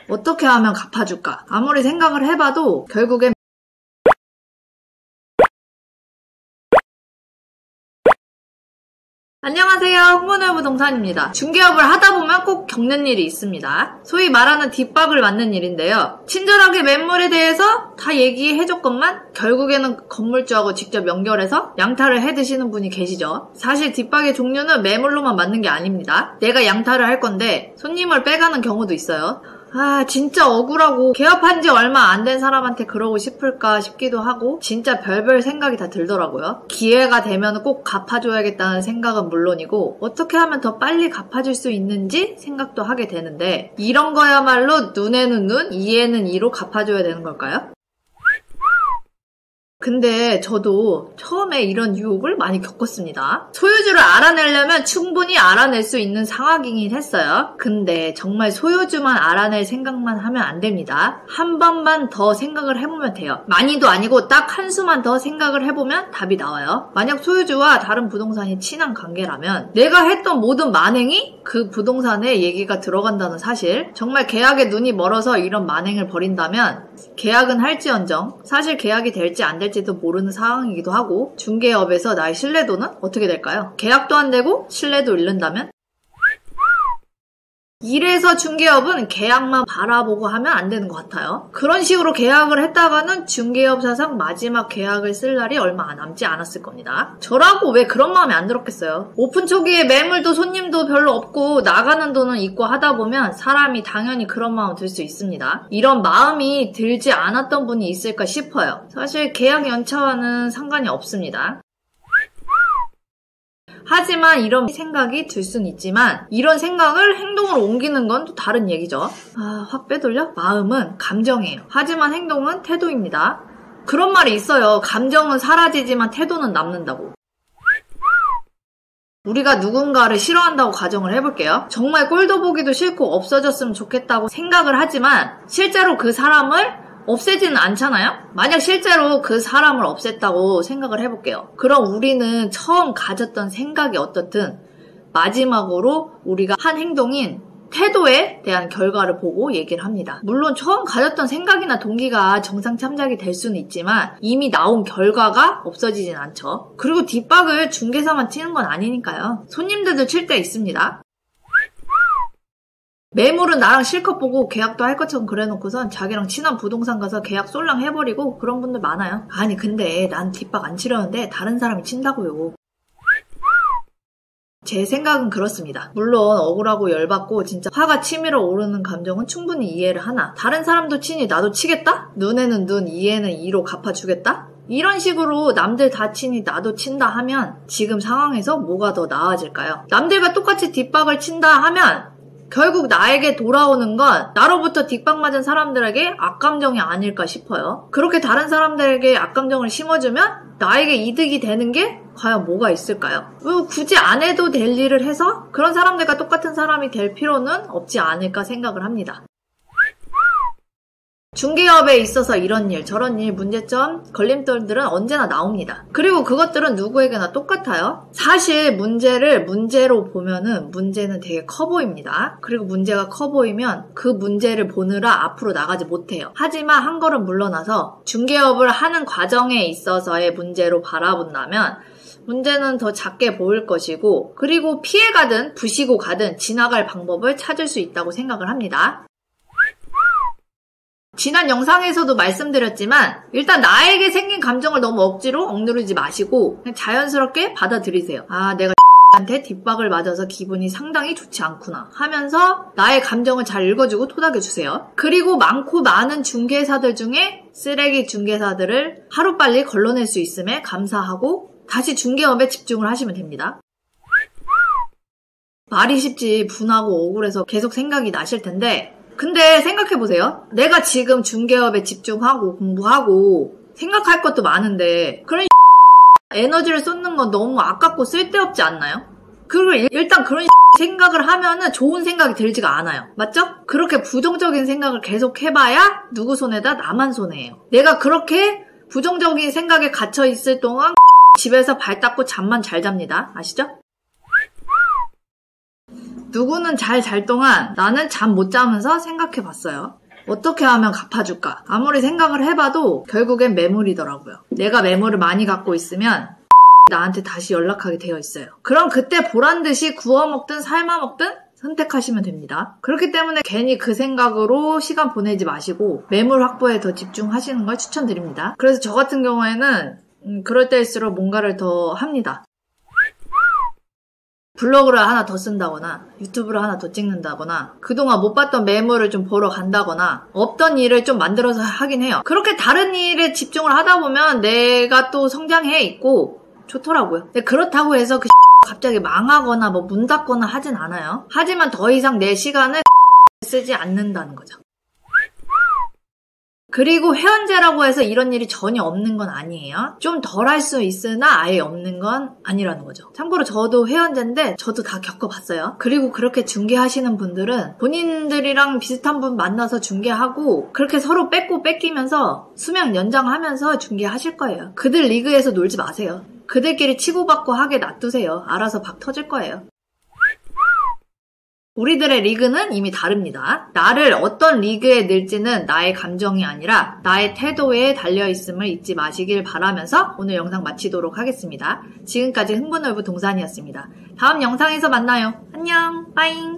어떻게 하면 갚아줄까? 아무리 생각을 해봐도 결국엔 안녕하세요. 홍보노 부동산입니다. 중개업을 하다보면 꼭 겪는 일이 있습니다. 소위 말하는 뒷박을 맞는 일인데요. 친절하게 매물에 대해서 다 얘기해줬건만 결국에는 건물주하고 직접 연결해서 양탈을 해드시는 분이 계시죠. 사실 뒷박의 종류는 매물로만 맞는 게 아닙니다. 내가 양탈을 할 건데 손님을 빼가는 경우도 있어요. 진짜 억울하고 개업한 지 얼마 안 된 사람한테 그러고 싶을까 싶기도 하고 진짜 별별 생각이 다 들더라고요. 기회가 되면 꼭 갚아줘야겠다는 생각은 물론이고 어떻게 하면 더 빨리 갚아줄 수 있는지 생각도 하게 되는데 이런 거야말로 눈에는 눈, 이에는 이로 갚아줘야 되는 걸까요? 근데 저도 처음에 이런 유혹을 많이 겪었습니다. 소유주를 알아내려면 충분히 알아낼 수 있는 상황이긴 했어요. 근데 정말 소유주만 알아낼 생각만 하면 안 됩니다. 한 번만 더 생각을 해보면 돼요. 많이도 아니고 딱 한 수만 더 생각을 해보면 답이 나와요. 만약 소유주와 다른 부동산이 친한 관계라면 내가 했던 모든 만행이 그 부동산에 얘기가 들어간다는 사실, 정말 계약에 눈이 멀어서 이런 만행을 벌인다면 계약은 할지언정 사실 계약이 될지 안 될지도 모르는 상황이기도 하고 중개업에서 나의 신뢰도는 어떻게 될까요? 계약도 안 되고 신뢰도 잃는다면? 이래서 중개업은 계약만 바라보고 하면 안 되는 것 같아요. 그런 식으로 계약을 했다가는 중개업 사상 마지막 계약을 쓸 날이 얼마 남지 않았을 겁니다. 저라고 왜 그런 마음이 안 들었겠어요. 오픈 초기에 매물도 손님도 별로 없고 나가는 돈은 있고 하다 보면 사람이 당연히 그런 마음 들 수 있습니다. 이런 마음이 들지 않았던 분이 있을까 싶어요. 사실 계약 연차와는 상관이 없습니다. 하지만 이런 생각이 들 순 있지만 이런 생각을 행동으로 옮기는 건 또 다른 얘기죠. 확 빼돌려? 마음은 감정이에요. 하지만 행동은 태도입니다. 그런 말이 있어요. 감정은 사라지지만 태도는 남는다고. 우리가 누군가를 싫어한다고 가정을 해볼게요. 정말 꼴도 보기도 싫고 없어졌으면 좋겠다고 생각을 하지만 실제로 그 사람을 없애지는 않잖아요? 만약 실제로 그 사람을 없앴다고 생각을 해볼게요. 그럼 우리는 처음 가졌던 생각이 어떻든 마지막으로 우리가 한 행동인 태도에 대한 결과를 보고 얘기를 합니다. 물론 처음 가졌던 생각이나 동기가 정상 참작이 될 수는 있지만 이미 나온 결과가 없어지진 않죠. 그리고 뒷박을 중개사만 치는 건 아니니까요. 손님들도 칠 때 있습니다. 매물은 나랑 실컷 보고 계약도 할 것처럼 그래놓고선 자기랑 친한 부동산 가서 계약 쏠랑 해버리고 그런 분들 많아요. 아니 근데 난 뒷박 안 치려는데 다른 사람이 친다고요. 제 생각은 그렇습니다. 물론 억울하고 열받고 진짜 화가 치밀어 오르는 감정은 충분히 이해를 하나 다른 사람도 치니 나도 치겠다? 눈에는 눈, 이에는 이로 갚아주겠다? 이런 식으로 남들 다 치니 나도 친다 하면 지금 상황에서 뭐가 더 나아질까요? 남들과 똑같이 뒷박을 친다 하면 결국 나에게 돌아오는 건 나로부터 뒷박 맞은 사람들에게 악감정이 아닐까 싶어요. 그렇게 다른 사람들에게 악감정을 심어주면 나에게 이득이 되는 게 과연 뭐가 있을까요? 굳이 안 해도 될 일을 해서 그런 사람들과 똑같은 사람이 될 필요는 없지 않을까 생각을 합니다. 중개업에 있어서 이런 일, 저런 일, 문제점, 걸림돌들은 언제나 나옵니다. 그리고 그것들은 누구에게나 똑같아요. 사실 문제를 문제로 보면은 문제는 되게 커 보입니다. 그리고 문제가 커 보이면 그 문제를 보느라 앞으로 나가지 못해요. 하지만 한 걸음 물러나서 중개업을 하는 과정에 있어서의 문제로 바라본다면 문제는 더 작게 보일 것이고 그리고 피해가든 부시고 가든 지나갈 방법을 찾을 수 있다고 생각을 합니다. 지난 영상에서도 말씀드렸지만 일단 나에게 생긴 감정을 너무 억지로 억누르지 마시고 그냥 자연스럽게 받아들이세요. 내가 한테 뒷박을 맞아서 기분이 상당히 좋지 않구나 하면서 나의 감정을 잘 읽어주고 토닥여주세요. 그리고 많고 많은 중개사들 중에 쓰레기 중개사들을 하루빨리 걸러낼 수 있음에 감사하고 다시 중개업에 집중을 하시면 됩니다. 말이 쉽지 분하고 억울해서 계속 생각이 나실 텐데 근데 생각해보세요. 내가 지금 중개업에 집중하고 공부하고 생각할 것도 많은데 그런 에너지를 쏟는 건 너무 아깝고 쓸데없지 않나요? 그리고 일단 그런 생각을 하면은 좋은 생각이 들지가 않아요. 맞죠? 그렇게 부정적인 생각을 계속 해봐야 누구 손에다 나만 손해예요. 내가 그렇게 부정적인 생각에 갇혀있을 동안 집에서 발 닦고 잠만 잘 잡니다. 아시죠? 누구는 잘 잘 동안 나는 잠 못 자면서 생각해봤어요. 어떻게 하면 갚아줄까? 아무리 생각을 해봐도 결국엔 매물이더라고요. 내가 매물을 많이 갖고 있으면 나한테 다시 연락하게 되어 있어요. 그럼 그때 보란듯이 구워 먹든 삶아 먹든 선택하시면 됩니다. 그렇기 때문에 괜히 그 생각으로 시간 보내지 마시고 매물 확보에 더 집중하시는 걸 추천드립니다. 그래서 저 같은 경우에는 그럴 때일수록 뭔가를 더 합니다. 블로그를 하나 더 쓴다거나 유튜브를 하나 더 찍는다거나 그동안 못 봤던 매물을 좀 보러 간다거나 없던 일을 좀 만들어서 하긴 해요. 그렇게 다른 일에 집중을 하다 보면 내가 또 성장해 있고 좋더라고요. 근데 그렇다고 해서 그 갑자기 망하거나 뭐 문 닫거나 하진 않아요. 하지만 더 이상 내 시간을 쓰지 않는다는 거죠. 그리고 회원제라고 해서 이런 일이 전혀 없는 건 아니에요. 좀 덜 할 수 있으나 아예 없는 건 아니라는 거죠. 참고로 저도 회원제인데 저도 다 겪어봤어요. 그리고 그렇게 중개하시는 분들은 본인들이랑 비슷한 분 만나서 중개하고 그렇게 서로 뺏고 뺏기면서 수명 연장하면서 중개하실 거예요. 그들 리그에서 놀지 마세요. 그들끼리 치고받고 하게 놔두세요. 알아서 박 터질 거예요. 우리들의 리그는 이미 다릅니다. 나를 어떤 리그에 넣을지는 나의 감정이 아니라 나의 태도에 달려있음을 잊지 마시길 바라면서 오늘 영상 마치도록 하겠습니다. 지금까지 흥분월부 동산이었습니다. 다음 영상에서 만나요. 안녕, 빠잉.